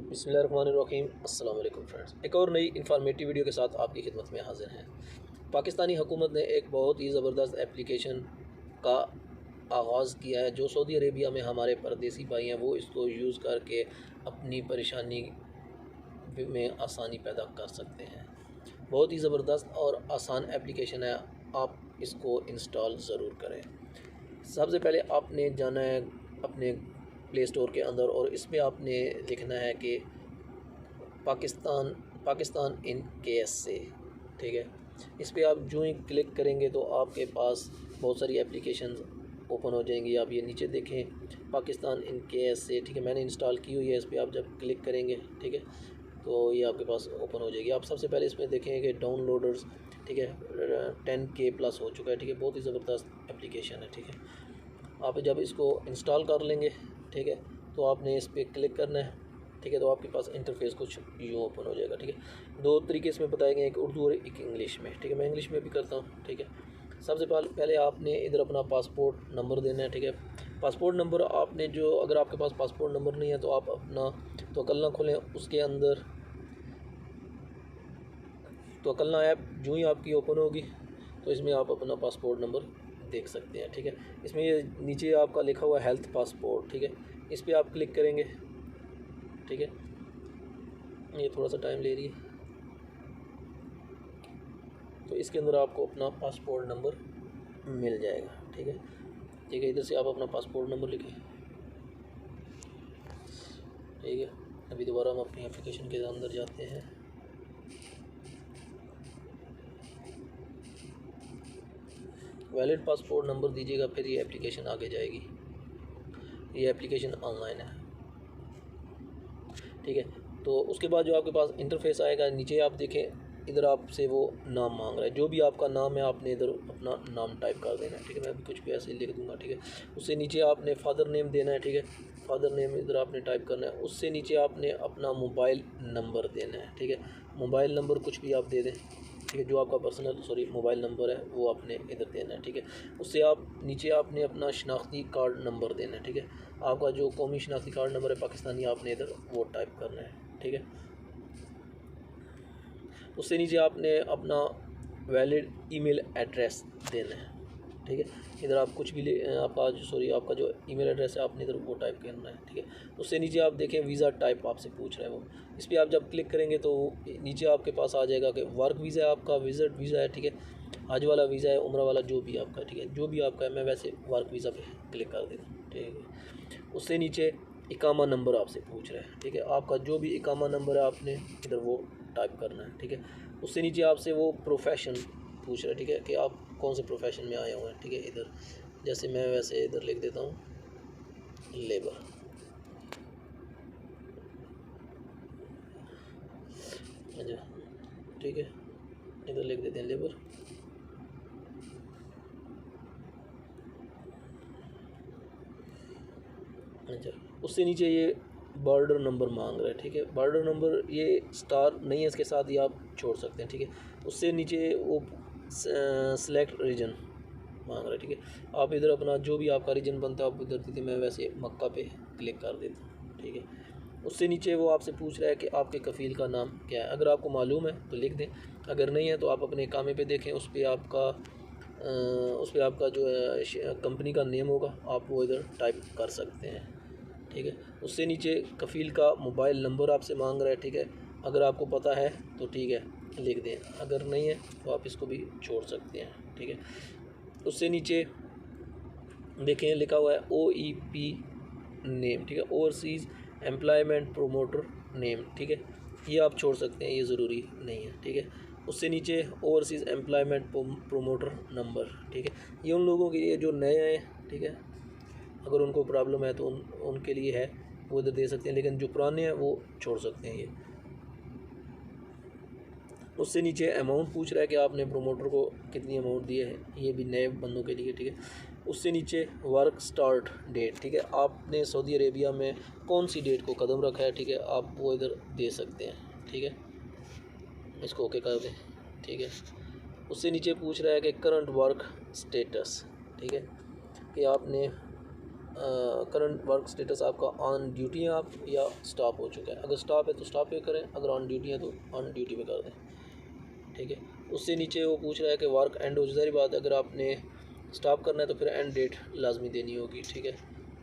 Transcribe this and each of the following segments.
बिस्मिल्लाहिर्रहमानिर्रहीम। अस्सलाम वालेकुम फ्रेंड्स, एक और नई इन्फॉर्मेटिव वीडियो के साथ आपकी खिदमत में हाजिर हैं। पाकिस्तानी हुकूमत ने एक बहुत ही ज़बरदस्त एप्लीकेशन का आगाज़ किया है। जो सऊदी अरेबिया में हमारे परदेसी भाई हैं वो इसको यूज़ करके अपनी परेशानी में आसानी पैदा कर सकते हैं। बहुत ही ज़बरदस्त और आसान एप्लीकेशन है, आप इसको इंस्टॉल ज़रूर करें। सबसे पहले आपने जाना है अपने प्ले स्टोर के अंदर और इसमें आपने लिखना है कि पाकिस्तान इन केएस से, ठीक है। इस पर आप जो ही क्लिक करेंगे तो आपके पास बहुत सारी एप्लीकेशन ओपन हो जाएंगी। आप ये नीचे देखें पाकिस्तान इन केएस से, ठीक है, मैंने इंस्टॉल की हुई है। इस पर आप जब क्लिक करेंगे, ठीक है, तो ये आपके पास ओपन हो जाएगी। आप सबसे पहले इसमें देखेंगे कि डाउनलोडर्स, ठीक है, 10K प्लस हो चुका है, ठीक है, बहुत ही ज़बरदस्त एप्लीकेशन है, ठीक है। आप जब इसको इंस्टॉल कर लेंगे, ठीक है, तो आपने इस पर क्लिक करना है, ठीक है, तो आपके पास इंटरफेस कुछ यूँ ओपन हो जाएगा, ठीक है। दो तरीके इसमें बताए गए, एक उर्दू और एक इंग्लिश में, ठीक है। मैं इंग्लिश में भी करता हूँ, ठीक है। सबसे पहले आपने इधर अपना पासपोर्ट नंबर देना है, ठीक है। पासपोर्ट नंबर आपने जो, अगर आपके पास पासपोर्ट नंबर नहीं है तो आप अपना तवक्लना खोलें, उसके अंदर तवक्लना ऐप जो ही आपकी ओपन होगी तो इसमें आप अपना पासपोर्ट नंबर देख सकते हैं, ठीक है। इसमें ये नीचे आपका लिखा हुआ है हेल्थ पासपोर्ट, ठीक है, इस पर आप क्लिक करेंगे, ठीक है। ये थोड़ा सा टाइम ले रही है, तो इसके अंदर आपको अपना पासपोर्ट नंबर मिल जाएगा, ठीक है। ठीक है, इधर से आप अपना पासपोर्ट नंबर लिखें, ठीक है। अभी दोबारा हम अपनी एप्लीकेशन के अंदर जाते हैं। वैलिड पासपोर्ट नंबर दीजिएगा, फिर ये एप्लीकेशन आगे जाएगी। ये एप्लीकेशन ऑनलाइन है, ठीक है। तो उसके बाद जो आपके पास इंटरफेस आएगा, नीचे आप देखें इधर आपसे वो नाम मांग रहा है। जो भी आपका नाम है आपने इधर अपना नाम टाइप कर देना है, ठीक है। मैं भी कुछ भी ऐसे लिख दूंगा, ठीक है। उससे नीचे आपने फादर नेम देना है, ठीक है। फादर नेम इधर आपने टाइप करना है। उससे नीचे आपने अपना मोबाइल नंबर देना है, ठीक है। मोबाइल नंबर कुछ भी आप दे दें, ठीक है, जो आपका पर्सनल मोबाइल नंबर है वो आपने इधर देना है, ठीक है। उससे आप नीचे आपने अपना शनाख्ती कार्ड नंबर देना है, ठीक है। आपका जो कौमी शनाख्ती कार्ड नंबर है पाकिस्तानी, आपने इधर वो टाइप करना है, ठीक है। उससे नीचे आपने अपना वैलिड ईमेल एड्रेस देना है, ठीक है। इधर आप कुछ भी आपका जो ईमेल एड्रेस है आपने इधर वो टाइप करना है, ठीक है। उससे नीचे आप देखें वीज़ा टाइप आपसे पूछ रहा है वो, इस पर आप जब क्लिक करेंगे तो नीचे आपके पास आ जाएगा कि वर्क वीज़ा है आपका, विजिट वीज़ा है, ठीक है, हज वाला वीज़ा है, उम्रा वाला, जो भी आपका, ठीक है, जो भी आपका है। मैं वैसे वर्क वीज़ा पे क्लिक कर देता हूँ, ठीक है। उससे नीचे इकामा नंबर आपसे पूछ रहा है, ठीक है। आपका जो भी इकामा नंबर है आपने इधर वो टाइप करना है, ठीक है। उससे नीचे आपसे वो प्रोफेशन पूछ रहा है, ठीक है, कि आप कौन से प्रोफेशन में आए हुए हैं, ठीक है। इधर जैसे मैं वैसे इधर लिख देता हूँ लेबर, अच्छा, ठीक है, इधर लिख देते हैं लेबर। अच्छा, उससे नीचे ये बॉर्डर नंबर मांग रहा है, ठीक है। बॉर्डर नंबर ये स्टार नहीं है, इसके साथ ही आप छोड़ सकते हैं, ठीक है। उससे नीचे वो सेलेक्ट रीजन मांग रहा है, ठीक है। आप इधर अपना जो भी आपका रीजन बनता है आप इधर दीजिए। मैं वैसे मक्का पे क्लिक कर देता हूँ, ठीक है। उससे नीचे वो आपसे पूछ रहा है कि आपके कफ़ील का नाम क्या है। अगर आपको मालूम है तो लिख दें, अगर नहीं है तो आप अपने कामे पे देखें, उस पर आपका जो है कंपनी का नेम होगा, आप वो इधर टाइप कर सकते हैं, ठीक है। उससे नीचे कफ़ील का मोबाइल नंबर आपसे मांग रहा है, ठीक है। अगर आपको पता है तो ठीक है लिख दें, अगर नहीं है तो आप इसको भी छोड़ सकते हैं, ठीक है। उससे नीचे देखें लिखा हुआ है OEP नेम, ठीक है, ओवरसीज़ एम्प्लॉयमेंट प्रोमोटर नेम, ठीक है, ये आप छोड़ सकते हैं, ये ज़रूरी नहीं है, ठीक है। उससे नीचे ओवरसीज़ एम्प्लॉयमेंट प्रोमोटर नंबर, ठीक है, ये उन लोगों के लिए जो नए हैं, ठीक है, अगर उनको प्रॉब्लम है तो उनके लिए है, वो इधर दे सकते हैं, लेकिन जो पुराने हैं वो छोड़ सकते हैं ये। उससे नीचे अमाउंट पूछ रहा है कि आपने प्रोमोटर को कितनी अमाउंट दी है, ये भी नए बंदों के लिए, ठीक है। उससे नीचे वर्क स्टार्ट डेट, ठीक है, आपने सऊदी अरेबिया में कौन सी डेट को कदम रखा है, ठीक है, आप वो इधर दे सकते हैं, ठीक है। इसको ओके कर दें, ठीक है। उससे नीचे पूछ रहा है कि करंट वर्क स्टेटस, ठीक है, कि आपने करंट वर्क स्टेटस आपका ऑन ड्यूटी है आप या स्टॉप हो चुका है। अगर स्टॉप है तो स्टॉप पे करें, अगर ऑन ड्यूटी है तो ऑन ड्यूटी पे कर दें, ठीक है। उससे नीचे वो पूछ रहा है कि वर्क एंड हो, ज़ाहिर बात है अगर आपने स्टॉप करना है तो फिर एंड डेट लाजमी देनी होगी, ठीक है।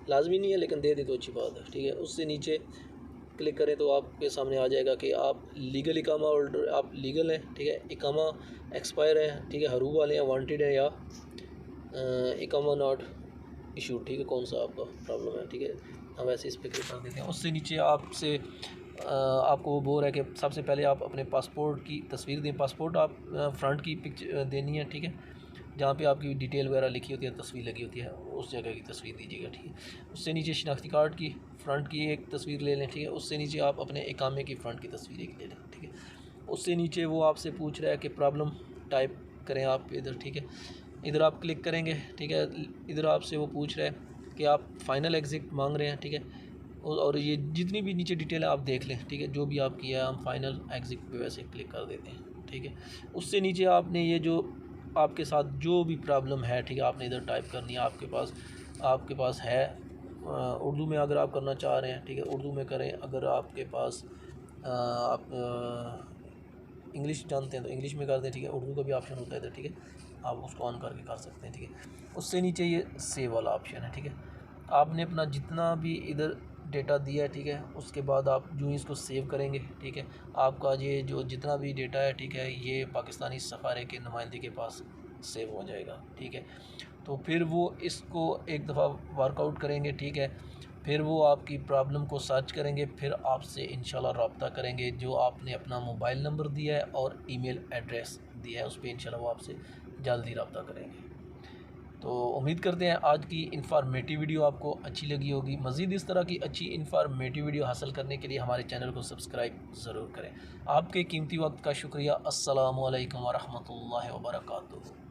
लाजमी नहीं है लेकिन दे दे तो अच्छी बात है, ठीक है। उससे नीचे क्लिक करें तो आपके सामने आ जाएगा कि आप लीगल इकामा होल्डर, आप लीगल हैं, ठीक है। इकामा एक्सपायर है, ठीक है, हरूब वाले हैं, वांटेड हैं, या इकामा नॉट इशू, ठीक है, कौन सा आपका प्रॉब्लम है, ठीक है। हम ऐसे इस पर क्लिक कर देते हैं। उससे नीचे आपसे आपको वो बोल रहा है कि सबसे पहले आप अपने पासपोर्ट की तस्वीर दें। पासपोर्ट आप फ्रंट की पिक्चर देनी है, ठीक है, जहाँ पे आपकी डिटेल वगैरह लिखी होती है, तस्वीर लगी होती है, उस जगह की तस्वीर दीजिएगा, ठीक है। उससे नीचे शनाख्ती कार्ड की फ़्रंट की एक तस्वीर ले लें, ठीक है। उससे नीचे आप अपने इकामे की फ़्रंट की तस्वीर एक ले लें, ठीक है। उससे नीचे वो आपसे पूछ रहा है कि प्रॉब्लम टाइप करें आप इधर, ठीक है। इधर आप क्लिक करेंगे, ठीक है। इधर आपसे वो पूछ रहा है कि आप फ़ाइनल एग्ज़िट मांग रहे हैं, ठीक है। और ये जितनी भी नीचे डिटेल है आप देख लें, ठीक है, जो भी आप किया है हम फाइनल एग्ज़िट पे वैसे क्लिक कर देते हैं, ठीक है। उससे नीचे आपने ये जो आपके साथ जो भी प्रॉब्लम है, ठीक है, आपने इधर टाइप करनी है। आपके पास है उर्दू में अगर आप करना चाह रहे हैं, ठीक है, उर्दू में करें। अगर आपके पास आप इंग्लिश जानते हैं तो इंग्लिश में कर दें, ठीक है। उर्दू का भी ऑप्शन होता है इधर, ठीक है, आप उसको ऑन करके कर सकते हैं, ठीक है। उससे नीचे ये सेव वाला ऑप्शन है, ठीक है। आपने अपना जितना भी इधर डेटा दिया है, ठीक है, उसके बाद आप जो इसको सेव करेंगे, ठीक है, आपका ये जो जितना भी डेटा है, ठीक है, ये पाकिस्तानी सफ़ारे के नुमाइंदे के पास सेव हो जाएगा, ठीक है। तो फिर वो इसको एक दफ़ा वर्कआउट करेंगे, ठीक है। फिर वो आपकी प्रॉब्लम को सर्च करेंगे, फिर आपसे इंशाल्लाह रब्ता करेंगे। जो आपने अपना मोबाइल नंबर दिया है और ईमेल एड्रेस दिया है उस पर इंशाल्लाह वो आपसे जल्दी रब्ता करेंगे। तो उम्मीद करते हैं आज की इन्फॉर्मेटिव वीडियो आपको अच्छी लगी होगी। मज़ीद इस तरह की अच्छी इन्फॉर्मेटिव वीडियो हासिल करने के लिए हमारे चैनल को सब्सक्राइब ज़रूर करें। आपके कीमती वक्त का शुक्रिया। अस्सलामु अलैकुम व रहमतुल्लाहि व बरकातुहू।